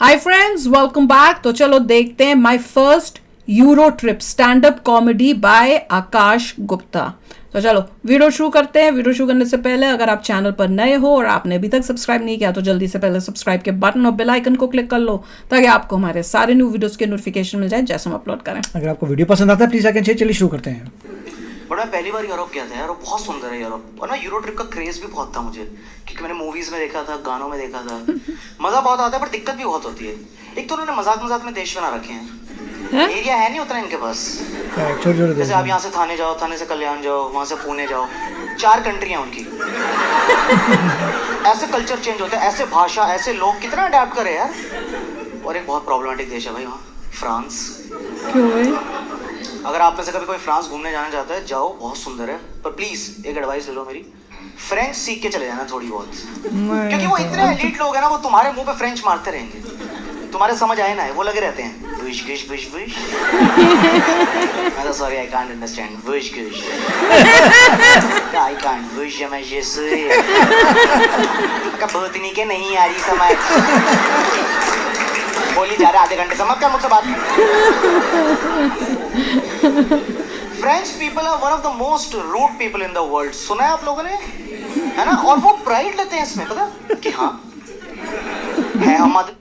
Hi friends, welcome back. तो चलो देखते हैं my first Euro trip stand up comedy by Akash Gupta. तो चलो वीडियो शुरू करते हैं। वीडियो शुरू करने से पहले अगर आप चैनल पर नए हो और आपने अभी तक सब्सक्राइब नहीं किया तो जल्दी से पहले सब्सक्राइब के बटन और बेल आइकन को क्लिक कर लो ताकि आपको हमारे सारे न्यू वीडियोस के नोटिफिकेशन मिल जाए जैसे हम अपलोड करें। अगर आपको वीडियो पसंद आता है प्लीज लाइक एंड शेयर। चलिए शुरू करते हैं। बट मैं पहली बार यूरोप गया था यार, वो बहुत सुंदर है यूरोप। और ना यूरो ट्रिप का क्रेज भी बहुत था मुझे, क्योंकि मैंने मूवीज में देखा था, गानों में देखा था। मजा बहुत आता है पर दिक्कत भी बहुत होती है। एक तो उन्होंने मजाक मजाक में देश बना रखे हैं, एरिया है नहीं उतना इनके पास। जैसे आप यहाँ से थाने जाओ, थाने से कल्याण जाओ, वहाँ से पुणे जाओ, 4 कंट्री हैं उनकी। ऐसे कल्चर चेंज होता है, ऐसे भाषा, ऐसे लोग, कितना अडेप्ट करे यार। और एक बहुत प्रॉब्लमेटिक देश है भाई वहाँ, फ्रांस। क्यों भाई? अगर आप में से कभी कोई फ्रांस घूमने जाना चाहता है, जाओ, बहुत सुंदर है। पर प्लीज एक एडवाइस ले लो मेरी, फ्रेंच सीख के चले जाना थोड़ी बहुत, क्योंकि वो इतने एलीट लोग हैं ना, वो तुम्हारे मुंह पे फ्रेंच मारते रहेंगे, तुम्हारे समझ आए ना, वो लगे रहते हैं विश गिश विश विश। मैं तो sorry, I can't understand wish गिश, आई कांट विश मैं जैसे का भूतनी के नहीं आ रही समझ, बोली जा रहा आधे घंटे से, मत कर मुझसे बात। French people are one of the most rude people in the world. सुना है आप लोगों ने, है ना? और वो प्राइड लेते हैं इसमें, पता कि हाँ है हमारे,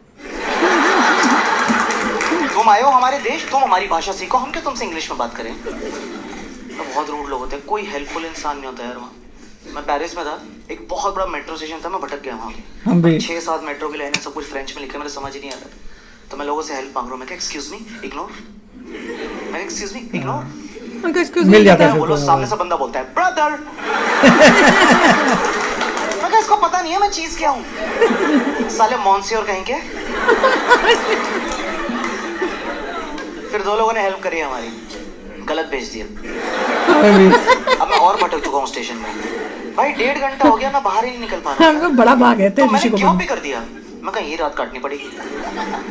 तुम आए हो हमारे देश, तुम हमारी भाषा सीखो, हम क्यों तुमसे इंग्लिश में बात करें। तो बहुत रूड लोग होते हैं, कोई हेल्पफुल इंसान नहीं होता यार वहाँ। मैं पेरिस में था, एक बहुत बड़ा मेट्रो स्टेशन था, मैं भटक गया वहाँ। हम भी 6-7 मेट्रो की लाइन है, सब कुछ फ्रेंच में लिखा है, मुझे समझ ही नहीं आ रहा। तो मैं लोगों से हेल्प मांग रहा हूँ, मैं क्या एक्सक्यूज मी इग्नोर, मैं एक्सक्यूज मी इग्नोर, मिल जाता है। बोलो, सामने से बंदा बोलता है ब्रदर। मैं क्या इसको पता नहीं है मैं चीज क्या हूँ, साले मॉन्सियोर कहीं के। फिर 2 लोगों ने हेल्प करी हमारी, गलत भेज दिया। अब मैं और भटक चुका हूँ स्टेशन में भाई, 1.5 घंटा हो गया, मैं बाहर ही नहीं निकल पा रहा। बड़ा भाग है तो मैंने क्यों भी कर दिया, मैं कहा ये रात काटनी पड़ेगी।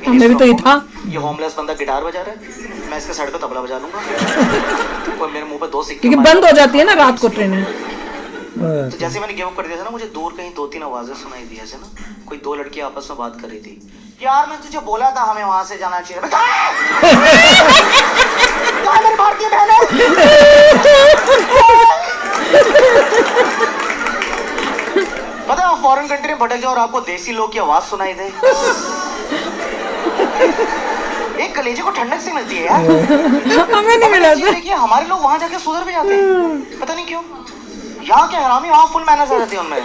हमने भी तो ये था, ये होमलेस बंदा गिटार बजा रहा है, मैं इसके साइड पे तबला बजा लूंगा। कोई मेरे मुंह पे 2 सिक्के क्योंकि बंद हो जाती है ना रात को ट्रेनें। तो जैसे मैंने गिव अप कर दिया था ना, मुझे दूर कहीं 2-3 आवाजें सुनाई दी, ऐसे ना कोई 2 लड़कियां आपस में बात कर रही थी। यार मैं तुझे बोला था हमें वहां से जाना चाहिए। मेरी भारतीय बहन पता है, फॉरेन कंट्री में भटक जाओ और आपको देसी लोग की आवाज सुनाई दे, एक कलेजे को ठंडक से मिलती है यार। हमें नहीं मिला था। हमारे लोग वहां जाके सुधर भी जाते हैं, पता नहीं क्यों। यहाँ के हरामी वहाँ फुल मैनर्स आ जाते हैं उनमें।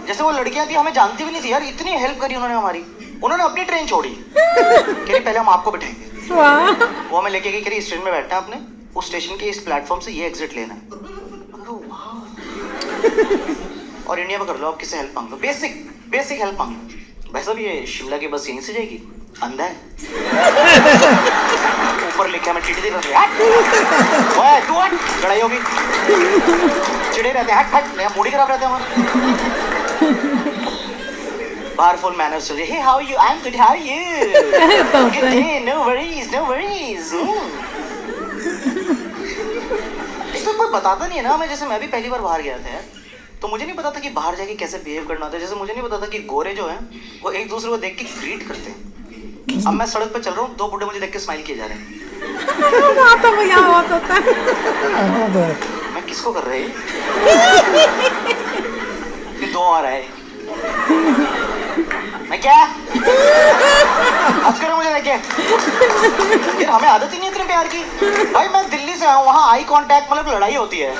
जैसे वो लड़कियां थी, हमें जानती भी नहीं थी यार, इतनी हेल्प करी उन्होंने हमारी। उन्होंने अपनी ट्रेन छोड़ी, कह पहले हम आपको बिठाएंगे। वो हमें लेके गई, कह इस ट्रेन में बैठना आपने, उस स्टेशन के इस प्लेटफॉर्म से ये एग्जिट लेना है, और इंडिया में कर लो, आप किससे हेल्प मांग लो, बेसिक हेल्प मांग लो। भाई साहब ये शिमला की बस यहीं से जाएगी, अंधा है, ऊपर लिखा है मैं टीटी दे रहा हूँ, लड़ाई होगी, चिड़े रहते हैं, हट मूडी खराब रहते हैं हमारे। बाहर फुल मैनर्स चल रही है, how you, I am good, how you, no worries no worries. इसमें कोई बताता नहीं है ना हमें। जैसे मैं भी पहली बार बाहर गया था यार, तो मुझे नहीं पता था कि बाहर जाके कैसे बिहेव करना होता है। जैसे मुझे नहीं पता था कि गोरे जो हैं वो एक दूसरे को देख के ग्रीट करते हैं। अब मैं सड़क पे चल रहा हूँ, 2 बुड्ढे मुझे देख के स्माइल किए जा रहे हैं। मैं किसको कर रहे हैं? 2 और आए, मैं क्या हंस कर मुझे देखे यार, हमें आदत ही नहीं इतने प्यार की। भाई मैं दिल्ली से आया हूँ, वहाँ आई कांटेक्ट मतलब लड़ाई होती है।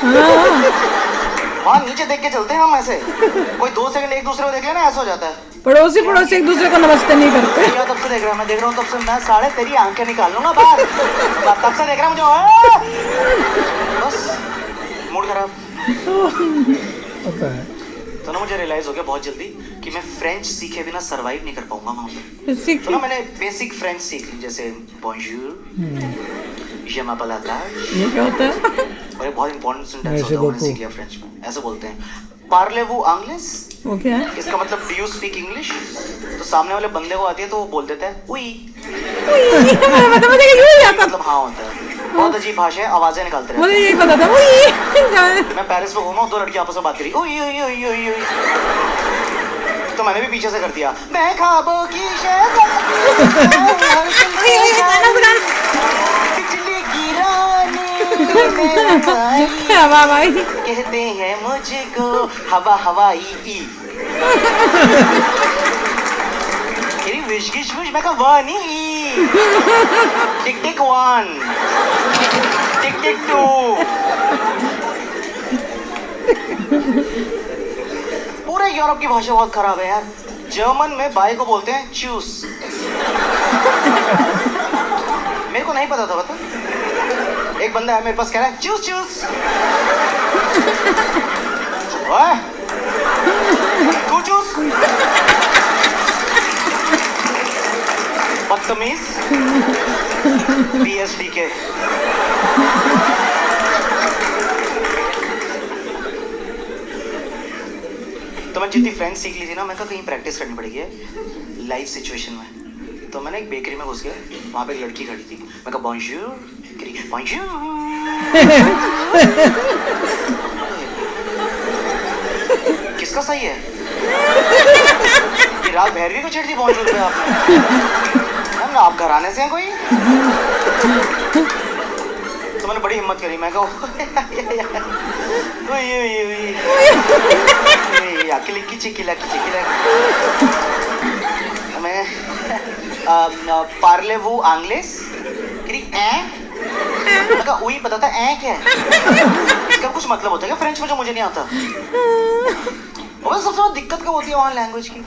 वहाँ नीचे देख के चलते हैं हम, ऐसे कोई 2 सेकंड एक दूसरे को देख लेना ऐसा हो जाता है। पड़ोसी एक दूसरे को नमस्ते नहीं करते। क्या तब से देख रहा हूँ, मैं देख रहा हूँ तब से, मैं साढ़े तेरी आंखें निकाल लूंगा बाहर, तब से देख रहा हूँ मुझे, बस मूड खराब। तो ना मुझे रियलाइज हो गया बहुत जल्दी कि मैं फ्रेंच सीखे बिना सरवाइव नहीं कर पाऊंगा वहाँ पे। तो ना मैंने बेसिक फ्रेंच सीख ली, जैसे बॉन्जूर, ये m'appelle आकाश, ये क्या होता है? और ये बहुत इंपॉर्टेंट सेंटेंस होता है, मैंने सीख लिया फ्रेंच में। ऐसे बोलते हैं पार्ले वो अंग्लिश, वो क्या है? इसका मतलब डू यू स्पीक इंग्लिश। तो सामने वाले बंदे को आती है तो वो बोल देता है उई, मतलब हाँ होता है। बहुत अजीब भाषा है, आवाजें निकालते रहते हैं। मुझे यही पता था। मैं पेरिस में घूमा, 2 लड़की आपस में बात करी, उई उई उई उई उई। तो मैंने भी पीछे से कर दिया, मैं ख्वाबों की शहज़ादी, बिजली गिराने हवा भाई कहते हैं मुझको हवा हवाई ई। तेरी विश की विश मैं कहा वन ई, टिक टिक वन, टिक टिक टू। पूरे यूरोप की भाषा बहुत खराब है यार। जर्मन में बाय को बोलते हैं चूस। मेरे को नहीं पता था, बता। एक बंदा है मेरे पास कह रहा है चूस चूस। ओए तू चूस, बदतमीज। पीएचडी के तो मैं जितनी फ्रेंच सीख ली थी ना, मैं कहा कहीं प्रैक्टिस करनी पड़ेगी लाइव सिचुएशन में। तो मैंने एक बेकरी में घुस गया, वहाँ पे एक लड़की खड़ी थी। मैं कहा बॉन्जूर, बॉन्जूर। किसका सही है? ये रात भैरवी को छेड़ दी बॉन्जूर पे आपने। ना आप घर आने से हैं कोई? तो मैंने बड़ी हिम्मत करी, मैं कहा मैं पार्ले वो आंग्लेस वही पता था ऐ क्या है? इसका कुछ मतलब होता है क्या फ्रेंच में जो मुझे नहीं आता? और सबसे बड़ी दिक्कत क्या होती है वहाँ लैंग्वेज की,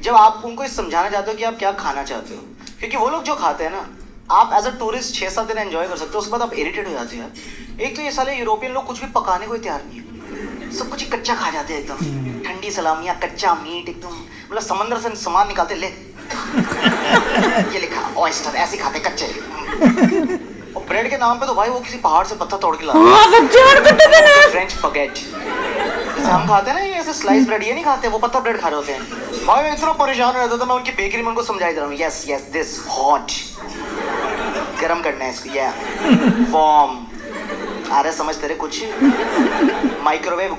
जब आप उनको इस समझाना चाहते हो कि आप क्या खाना चाहते हो। क्योंकि वो लोग जो खाते हैं ना, आप एज अ टूरिस्ट 6-7 दिन एंजॉय कर सकते हो, उसके बाद आप इरिटेट हो जाते हैं। एक तो ये साले यूरोपियन लोग कुछ भी पकाने को तैयार नहीं है, सब कुछ ही कच्चा खा जाते हैं एकदम। ठंडी सलामियाँ, कच्चा मीट, एकदम मतलब समंदर से सामान निकालते, ले ये लिखा ऑयस्टर, ऐसे खाते कच्चे। और ब्रेड के नाम पे तो भाई वो किसी पहाड़ से पत्थर तोड़ के ला फ्रेंच बगेट जैसे हम खाते हैं ना, ये ऐसे स्लाइस ब्रेड ये नहीं खाते, वो पत्थर ब्रेड खा रहे होते हैं। भाई मैं इतना परेशान रहता था, मैं उनकी बेकरी में उनको समझा दे रहा हूँ, यस यस दिस हॉट, गरम करना है इसको, या वार्म। अरे समझ तेरे कुछ माइक्रोवेव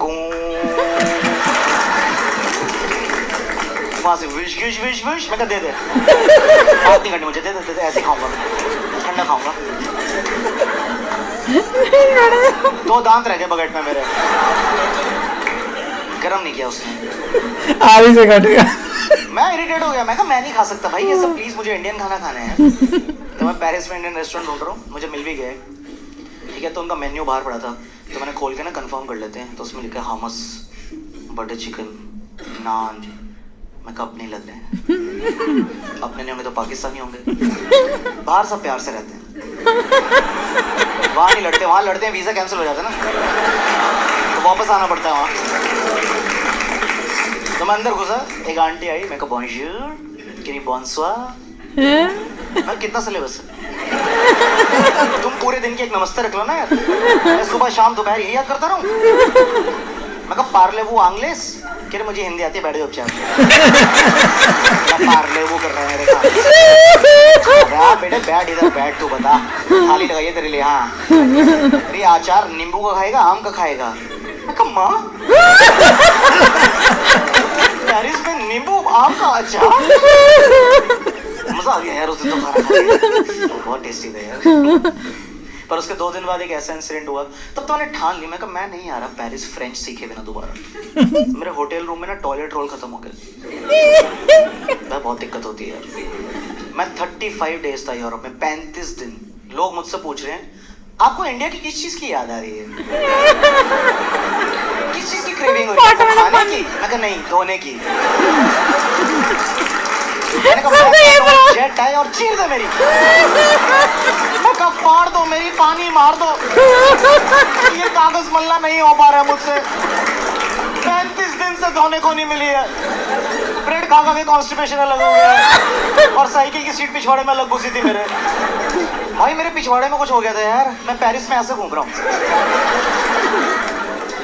वहां से विश विश विश विश। मैं कहा दे दे, बात नहीं करनी मुझे, दे दे ऐसे खाऊंगा, ठंडा खाऊंगा। 2 दांत रह गए बगैट में मेरे, गरम नहीं किया उसने, आरी से काटेगा। मैं इरिटेट हो गया, मैं कहा मैं नहीं खा सकता भाई ये सब, प्लीज मुझे इंडियन खाना खाना है। तो मैं पेरिस में इंडियन रेस्टोरेंट ढूंढ रहा हूँ, मुझे मिल भी गए, ठीक है। तो उनका मेन्यू बाहर पड़ा था, तो मैंने खोल के ना कंफर्म कर लेते हैं। तो उसमें लिखा हमस, बटर चिकन, नान। मैं कहा अपने लग रहे हैं, अपने नहीं होंगे तो पाकिस्तानी होंगे। बाहर सब प्यार से रहते हैं, वहाँ नहीं लड़ते, वहाँ लड़ते हैं वीज़ा कैंसिल हो जाता है ना, तो वापस आना पड़ता है वहाँ। तो मैं अंदर घुसा, एक आंटी आई, मैं कहा बॉन्जूर, किनी बॉन्सोइर। मैं कितना सिलेबस है, तुम पूरे दिन की एक नमस्ते रख लो ना यार, मैं सुबह शाम दोपहर यही याद करता रहूं। मैं कहा पार्ले वो आंग्लेस, कह रहे मुझे हिंदी आती है, बैठ जाओ चुपचाप। पार्ले वो कर रहे हैं मेरे साथ, बेटे बैठ इधर बैठ, तू बता थाली लगाइए तेरे लिए। हाँ अरे अचार नींबू का खाएगा, आम का खाएगा? मैं कहा माँ पेरिस में नींबू आम का अचार, मजा आ गया यार उस दिन तो खाना खा के, बहुत टेस्टी था यार। पर उसके 2 दिन बाद एक ऐसा इंसिडेंट हुआ, तब तो मैंने ठान ली, मैं कहा मैं नहीं आ रहा पेरिस फ्रेंच सीखे बिना दोबारा। मेरे होटल रूम में ना टॉयलेट रोल खत्म हो गए, बहुत दिक्कत होती है यार। मैं 35 डेज था यूरोप में, 35 दिन। लोग मुझसे पूछ रहे हैं आपको इंडिया की किस चीज की याद आ रही है, किस चीज की क्रेविंग हो रही है, खाने की? मैं कहा नहीं, धोने की। मैंने कहा जेट आए और चीर दे मेरी, मैं कहा फाड़ दो मेरी, पानी मार दो, ये कागज मल्ला नहीं हो पा रहा है मुझसे। 35 दिन से धोने को नहीं मिली है, ब्रेड खा खा के कॉन्स्टिपेशन अलग हो गया है, और साइकिल की सीट पिछवाड़े में अलग घुसी थी मेरे। भाई मेरे पिछवाड़े में कुछ हो गया था यार, मैं पेरिस में ऐसे घूम रहा हूँ।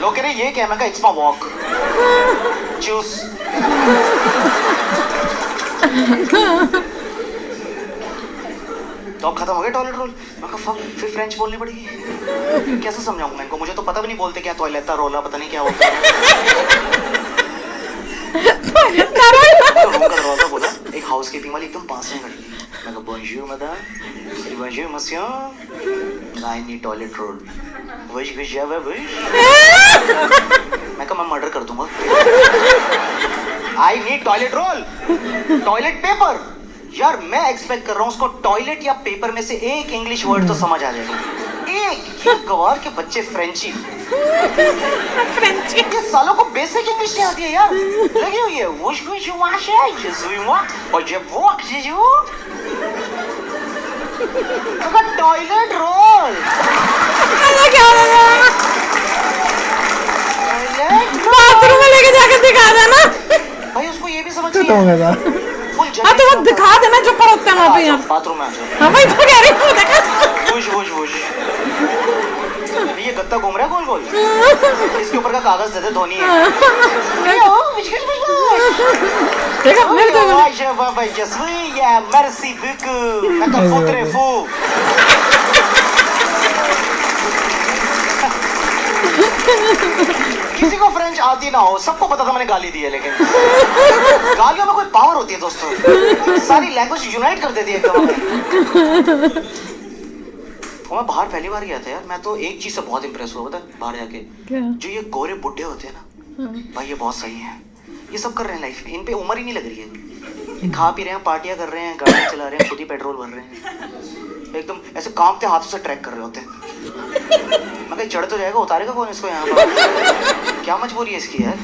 लोग कह रहे ये क्या? मैं कहा इट्स माय वॉक, चूस। तो अब खत्म हो गया टॉयलेट रोल। मैं कहा फक, फिर फ्रेंच बोलनी पड़ेगी, कैसे समझाऊंगा इनको? मुझे तो पता भी नहीं बोलते क्या टॉयलेट रोला, पता नहीं क्या होता है। रूम का दरवाजा खोला, एक हाउसकीपिंग वाली एकदम पास में खड़ी थी। मैं कहा बोंजूर मैडम, बोंजूर मसियो, I need toilet roll, wish wish या विश। मैं कहा मैं मर्डर कर दूंगा। I need toilet roll, toilet paper. यार मैं एक्सपेक्ट कर रहा हूँ उसको टॉयलेट या पेपर में से एक इंग्लिश वर्ड तो समझ आ जाएगा। एक ये गवार के बच्चे फ्रेंची, ये सालों को बेसिक इंग्लिश नहीं आती है यार। लगी हुई है वुश वुश वाश है यजुवा और जब वो यजु तो टॉयलेट रोल। बाथरूम में लेके जाकर दिखा देना भाई, उसको ये भी समझ तो नहीं होगा है। हाँ तो वो दिखा देना जो पड़ोसता है वहाँ पे यार। बाथरूम में आ जाओ। हाँ भाई तो कह रही हूँ देखा। Whoosh whoosh whoosh. ये गत्ता घूम रहा है गोल गोल, इसके ऊपर का कागज दे दे, धोनी है। देखा मेरे तो merci beaucoup, मैं तो फुटरे फू। किसी को फ्रेंच आती ना हो, सबको पता था मैंने गाली दी है, लेकिन गालियों में कोई पावर होती है दोस्तों, सारी लैंग्वेज यूनाइट कर देती है एकदम। मैं बाहर पहली बार गया था यार, मैं तो एक चीज से बहुत इंप्रेस हुआ, पता है बाहर जाके, जो ये गोरे बुड्ढे होते हैं ना भाई, ये बहुत सही है। ये सब कर रहे हैं लाइफ में, इन पे उम्र ही नहीं लग रही है। ये खा पी रहे हैं, पार्टियां कर रहे हैं, गाड़ियां चला रहे हैं, खुद ही पेट्रोल भर रहे हैं, एकदम ऐसे कांपते हाथों से ट्रैक कर रहे होते हैं। मैं कहीं चढ़ तो जाएगा, उतारेगा कौन इसको यहाँ पर? क्या मजबूरी है इसकी यार।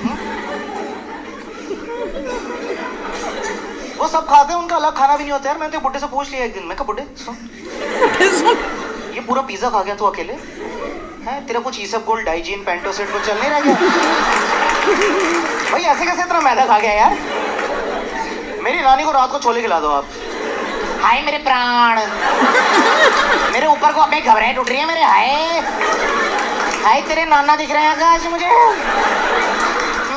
वो सब खाते हैं, उनका अलग खाना भी नहीं होता यार। मैंने तो बुड्ढे से पूछ लिया एक दिन, मैं कहा बुड्ढे सुन, ये पूरा पिज्जा खा गया तू अकेले है? तेरा कुछ ईसब गोल्ड डाइजीन पेंटोसेट को चल नहीं रहा क्या? भाई ऐसे कैसे इतना मैदा खा गया यार? मेरी नानी को रात को छोले खिला दो आप। हाय मेरे प्राण, मेरे ऊपर को अपने घबराहट उठ रही है मेरे। हाय हाय तेरे नाना दिख रहे हैं आज मुझे।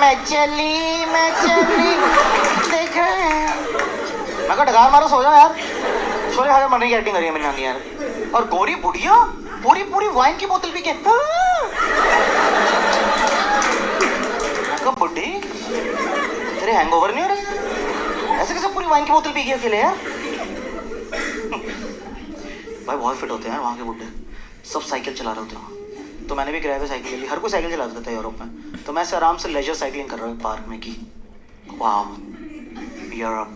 मैं चली देख रहे हैं। मैं कहा डकार मारो, सो जाओ यार। छोले खाकर मरने की एक्टिंग करी है मेरी नानी यार। और गोरी बुढ़िया पूरी वाइन की बोतल पी के, बुड्ढी तेरे हैंगओवर नहीं हो रहे? ऐसे कैसे पूरी वाइन की बोतल पी गया अकेले यार? भाई बहुत फिट होते हैं यार वहाँ के बुड्ढे, सब साइकिल चला रहे होते हैं। तो मैंने भी किराए पे साइकिल ली, हर कोई साइकिल चलाता था यूरोप में, तो मैं ऐसे आराम से लेजर साइकिलिंग कर रहा हूँ पार्क में की। वाह यूरोप,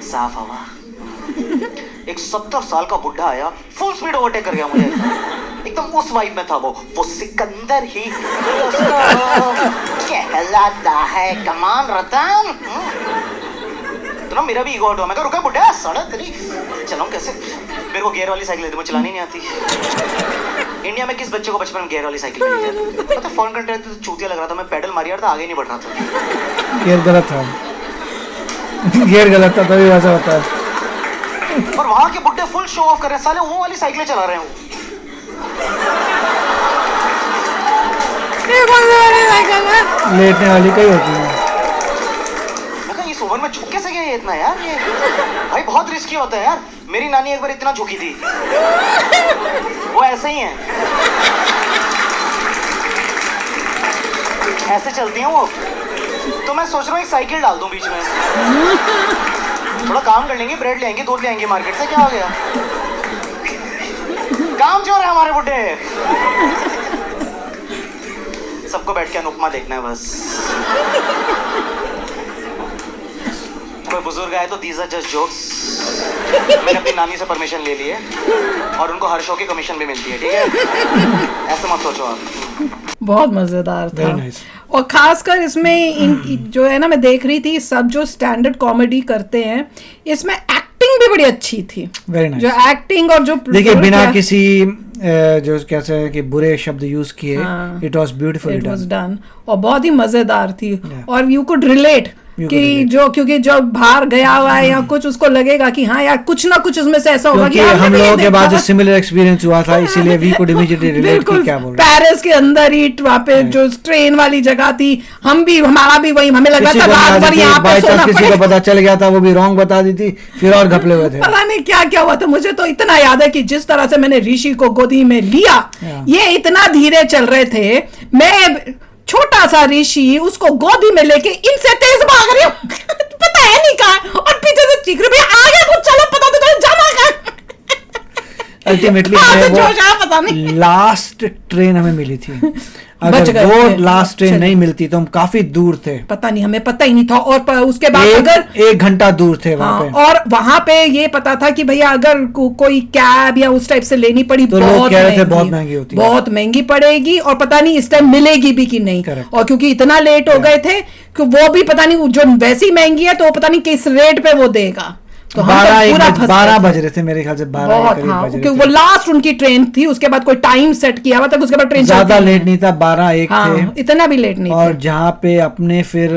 साफ हवा। एक 70 साल का बुढ़ा आया, फुल स्पीड ओवरटेक कर गया मुझे, एकदम उस वाइब में था वो सिकंदर ही कहलाता है कमान रतन। तो ना मेरा भी ईगो आउट हुआ। मैं कहा रुका बुढ़ा, सड़ा तेरी चलाऊं कैसे? मेरे को गियर वाली साइकिल लेते, मुझे चलानी नहीं आती। इंडिया में किस बच्चे को बचपन में गियर वाली साइकिल मिली है? पता फॉरेन कंट्री तो चूतिया लग रहा था, मैं पेडल मारी यार था, आगे नहीं बढ़ रहा था। गियर गलत था, गियर गलत था तभी वैसा होता है। और वहां के बुड्ढे फुल शो ऑफ कर रहे हैं, साले वो वाली साइकिलें चला रहे हैं। लेटने वाली कई होती है। इस उम्र में झुक कैसे गया ये इतना यार? ये भाई बहुत रिस्की होता है यार। मेरी नानी एक बार इतना झुकी थी, वो ऐसे ही है, ऐसे चलती हैं वो। तो मैं सोच रहा हूँ एक साइकिल डाल दूं बीच में, थोड़ा काम कर लेंगे, ब्रेड ले आएंगे, दूध ले आएंगे मार्केट से, क्या हो गया? काम चोर है हमारे बुड्ढे। सबको बैठ के अनुपमा देखना है बस। कोई बुजुर्ग आए तो दीज आर जस्ट जोक्स। मैंने अपनी नानी से परमिशन ले ली है और उनको हर शो की कमीशन भी मिलती है, ठीक है? ऐसे मत सोचो आप। बहुत मजेदार था। nice. और खासकर इसमें जो है ना, मैं देख रही थी सब जो स्टैंडर्ड कॉमेडी करते हैं, इसमें एक्टिंग भी बड़ी अच्छी थी। Very nice. जो एक्टिंग और जो देखिए बिना किसी जो कैसे है कि बुरे शब्द यूज किए, इट वाज ब्यूटीफुली डन और बहुत ही मजेदार थी। और यू कुड रिलेट कि जो, क्योंकि जो बाहर गया हुआ है या कुछ, उसको लगेगा कि हाँ यार कुछ ना कुछ उसमें से ऐसा होगा कि हम लोगों के बाद जो सिमिलर एक्सपीरियंस हुआ था, इसीलिए वी कुड इमीडिएटली रिलेट कि क्या बोल रहे हैं। पेरिस के अंदर ही वहाँ पे जो ट्रेन वाली जगह थी, हम भी, हमारा भी वही, हमें लगा था रात भर यहाँ पे सोना किसी को पता चल गया था, वो भी रॉन्ग बता दी थी, फिर और घपले हुए थे। पता नहीं क्या क्या हुआ था। मुझे तो इतना याद है कि जिस तरह से मैंने ऋषि को गोदी में लिया, ये इतना धीरे चल रहे थे, मैं छोटा सा ऋषि उसको गोदी में लेके इनसे तेज भाग रही हूँ। नहीं कहा, और पीछे से चीख रहे भैया आ गया कुछ, चलो पता तो चलो जाना कहाँ। अल्टीमेटली पता नहीं लास्ट ट्रेन हमें मिली थी, बच अगर गए वो थे। लास्ट ट्रेन चलिए। नहीं मिलती तो हम काफी दूर थे, पता नहीं, हमें पता ही नहीं था। और उसके बाद अगर 1 घंटा दूर थे वहां हाँ, पे। और वहां पे ये पता था कि भैया अगर कोई कैब या उस टाइप से लेनी पड़ी तो लोग कह रहे थे बहुत महंगी होती है, बहुत महंगी पड़ेगी, और पता नहीं इस टाइम मिलेगी भी कि नहीं। Correct. और क्योंकि इतना लेट हो गए थे कि वो भी पता नहीं, जो वैसी महंगी है तो वो पता नहीं किस रेट पे वो देगा। तो हम तो पूरा फंस गए 12 थे। बज रहे थे मेरे ख्याल से, 12 के बहुत, करीब हाँ, बज रहे क्योंकि थे। वो लास्ट उनकी ट्रेन थी, उसके बाद कोई टाइम सेट किया हुआ था, उसके बाद ट्रेन ज्यादा लेट नहीं था, 12-1 हाँ, थे। इतना भी लेट नहीं और था। जहाँ पे अपने फिर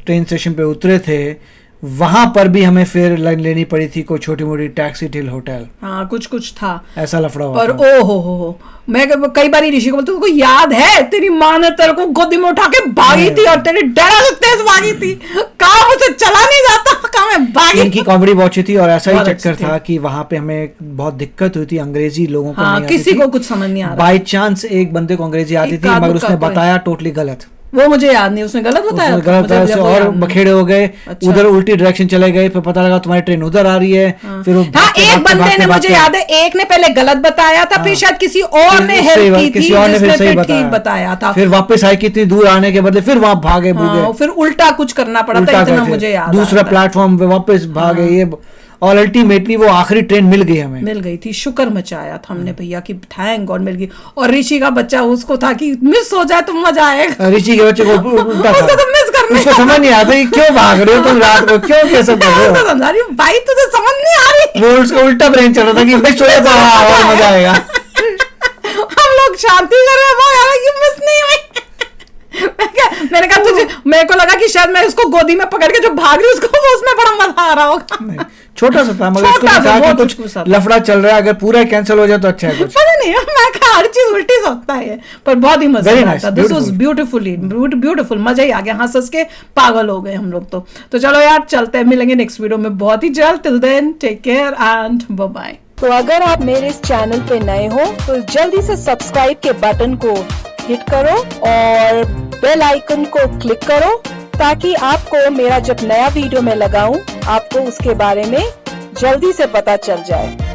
ट्रेन स्टेशन पे उतरे थे, वहां पर भी हमें फिर लाइन लेनी पड़ी थी, कोई छोटी मोटी टैक्सी टिल होटल, हाँ, कुछ था। ऐसा लफड़ा हुआ पर था। ओ हो, मैं कई बार ऋषि को बोलती हूँ, याद है तेरी माँ ने तेरे को गोदी में उठा के भागी थी, और तेरी डरा से तेज भागी थी, कहा मुझे चला नहीं जाता, कहा मैं भागी। इनकी कॉमेडी बहुत अच्छी थी, और ऐसा ही बहुत चक्कर अच्छी था कि वहां पे हमें बहुत दिक्कत हुई थी, अंग्रेजी लोगों को हाँ, नहीं आती किसी थी। को कुछ समझ नहीं आ रहा। बाई चांस एक बंदे को अंग्रेजी आती एक थी, का मगर दुक्का उसने कोई। बताया टोटली गलत, वो मुझे याद नहीं, उसने गलत बताया उसने था, गलत मुझे बताया, बिल्कुल और याद नहीं। बखेड़े हो गए। अच्छा। उधर उल्टी डायरेक्शन चले गए, फिर पता लगा तुम्हारी ट्रेन उधर आ रही है। फिर वो हाँ, भागते- एक भागते- बंदे भागते- ने, मुझे भागते- याद है, एक ने पहले गलत बताया था, फिर शायद किसी और फिर ने सही हेल्प बात- की थी, किसी और ने जिसने फिर सही फिर ठीक बताया था। फिर वापस आए, कितनी दूर आने के बदले फिर वहां भागे भूगे, हाँ, फिर उल्टा कुछ करना पड़ा था, उल्टा इतना गए थे। मुझे याद दूसरा आ रहा है। प्लेटफॉर्म पे वापस भागे ये, और अल्टीमेटली वो आखिरी ट्रेन मिल गई हमें। मिल गई थी, शुक्र मचाया था हमने भैया कि थैंक गॉड मिल गई। और ऋषि का बच्चा, उसको था कि मिस हो जाए तो मजा आएगा। ऋषि के बच्चे को उल्टा उसको था, तो मिस करने उसको समझ नहीं आता कि क्यों भाग रहे हो तुम रात को, क्यों कैसे कर रहे उसको हो। समझा रही हूँ, भाई तुझे समझ नहीं आ रही। वो उसको उल्टा ब्रेन चल रहा था कि मिस हो जाए तो हाँ और मजा आएगा। हम लोग शांति कर रहे हैं, वो यार ये मिस नहीं हुई। मैंने कहा तुझे, मेरे को लगा कि शायद मैं उसको गोदी में पकड़ के जो भाग रही उसको, वो उसमें बड़ा मजा आ रहा होगा। नहीं, छोटा सा था, मगर छोटा उसको सा, कहा कि बहुत कुछ छोटा सा। लफड़ा चल रहा है, अगर पूरा कैंसिल हो जाए तो अच्छा है कुछ। पता नहीं, मैं कहा हर चीज उल्टी सोचता है, पर बहुत ही मजा Very आया nice, था। This was beautiful. ब्यूटीफुल, मजा ही आ गया, हंस के पागल हो गए हम लोग। तो चलो यार, चलते हैं, मिलेंगे नेक्स्ट वीडियो में बहुत ही जल्द। Till then take care and bye bye. तो अगर आप मेरे इस चैनल पे नए हो तो जल्दी से सब्सक्राइब के बटन को हिट करो और बेल आइकन को क्लिक करो, ताकि आपको मेरा जब नया वीडियो मैं लगाऊं आपको उसके बारे में जल्दी से पता चल जाए।